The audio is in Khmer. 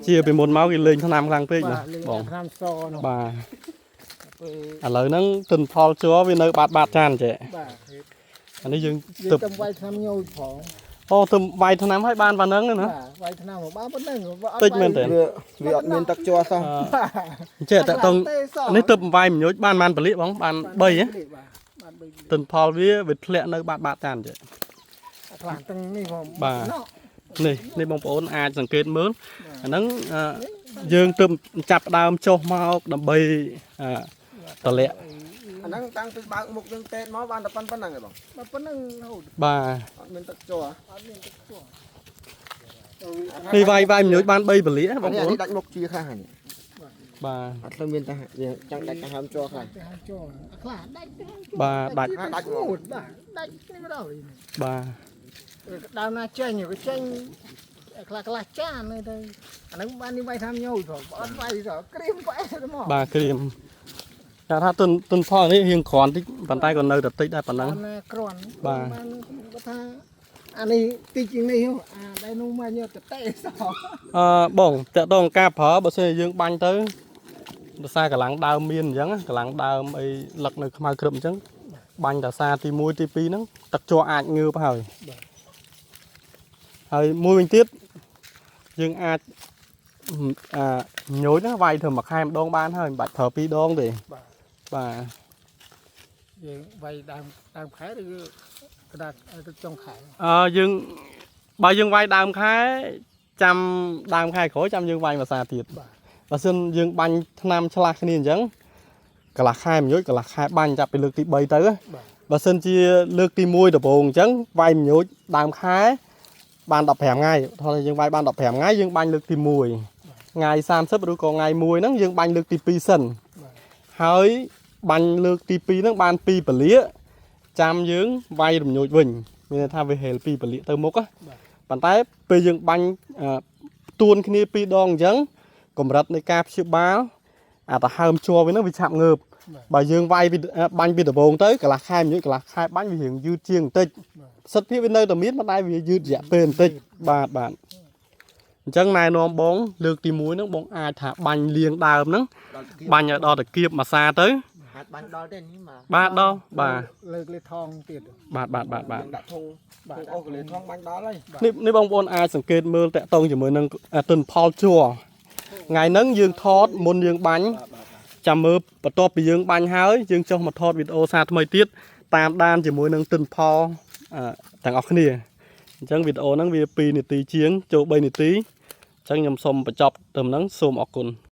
chia về một máu cái lên thằng nam khang phết nè bỏng bà lời nó từng phao chúa vì nơi bạt bạt tràn trẻ anh ấy dừng tập ô tụm vài thằng nam hai ban và nâng nữa tích men tiền vì ở miền tắc cho xong trẻ tại tông anh ấy tụm vài mình nhớ ban man bẩn lịa bóng ban bay á từng phao với vịt lẹ nơi bạt bạt tràn trẻ bà này bóng ổn aiสังเกตមើលអាហ្នឹងយើងទៅចាប់ដើមចុះមកដើម្បីតលាក់អាហ្នឹងតាំងពីបើកមុខយើងតេតមកបានតែប៉ុណ្្នឹងឯងបងប៉ុណ្្នឹងរហូតបាទអត់មានទឹកជ័រនេះវាយញួយបាន3បលិបងប្អូនដាច់មុខជាខ្លះនេះបាទអត់ទៅមានតែចង់ដាច់ទៅហើមជ័រខ្លះខ្លះដាច់បាទដាច់ហូតបាទដាច់នេះមកដល់បាទដើមណាចេញក៏ចេញខ្លះចានទៅអាហ្នឹងបាននេះវាយថាញយផងអត់វាយទៅក្រៀមបែទៅមកបាទក្រៀមតែថាទុនផលនេះរៀងក្រាន់តិចប៉ុន្តែក៏នៅតែតិចដែរប៉ុណ្ណឹងក្រាន់បាទគាត់ថាអានេះតិចជាងនេះអាដែលនោះមកយកទៅតេសបងតាក់តងការប្រើបើសិនយើងបាញ់ទៅដោយសារកម្លាំងដើមមានអញ្ចឹងកម្លាំងដើមអីលឹកនៅខ្មៅក្រឹបអញ្ចឹងបាញ់តាសាទី1ទី2ហ្នឹងទឹកជ័រអាចងើបហើយមួយវិញទៀតយើងអាចញយណាវាយធ្វើមួយខែម្ដងបានហើយមិនបាច់ប្រើ2ដងទេបាទយើងវាយដើមខែឬក្តារចុងខែយើងបើយើងវាយដើមខែចាំដើមខែក្រោយចាំយើងវាយមួយសាទៀតបើសិនយើងបាញ់ថ្នាំឆ្លាស់គ្នាអញ្ចឹងកន្លះខែមួយកន្លះខែបាញ់ចាប់ពីលើកទី3ទៅបើសិនជាលើកទី1ដំបូងអញ្ចឹងវាយមួយដើមខែបាន15ថ្ងៃថតយើងវាយបាន15ថ្ងៃយើងបាញ់លើកទី1ថ្ងៃ30ឬក៏ថ្ងៃ1ហ្នឹងយើងបាញ់លើកទី2សិនហើយបាញ់លើកទី2ហ្នឹងបាន2ពលាចាំយើងវាយរំញោចវិញមានន័យថាវាហេល2ពលាទៅមុខប៉ុន្តែពេលយើងបាញ់ទួនគ្នា2ដងអញ្ចឹងកម្រិតនៃការព្យាបាលអាទៅហើមជ័រវិញហ្នឹងវាឆាប់ងើបបើយើងវាយបាញ់ពីដំបូងទៅកន្លះខែមួយកន្លះខែបាញ់វារៀងយឺតជាងបន្តិចសិទ្ធិភាពវានៅតែមានប៉ុន្តែវាយឺតរយៈពេលបន្តិចបាទអញ្ចឹងណែនាំបងលើកទី1ហ្នឹងបងអាចថាបាញ់លៀងដើមហ្នឹងបាញ់ឲ្យដល់តែគៀបមួយសាទៅអាចបាញ់ដល់ទេនេះបាទដល់បាទលើកលេថងទៀតបាទដាក់ធុងអូកលេថងបាញ់ដល់ហើយនេះបងប្អូនអាចសង្កេតមើលតាក់ទងជាមួយនឹងទុនផលជ័រថ្ងៃហ្នឹងយើងថតមុនយើងបាញ់ចាំមើលបន្ទាប់ពីយើងបាញ់ហើយយើងចុះមកថតវីដេអូសារថ្មីទៀតតាមដានជាមួយនឹងទុនផលទាំងអស់គ្នាអញ្ចឹងវីដេអូហ្នឹងវា2នាទីជាងចូល3នាទីអញ្ចឹងខ្ញុំសូមបញ្ចប់ត្រឹមហ្នឹងសូមអរគុណ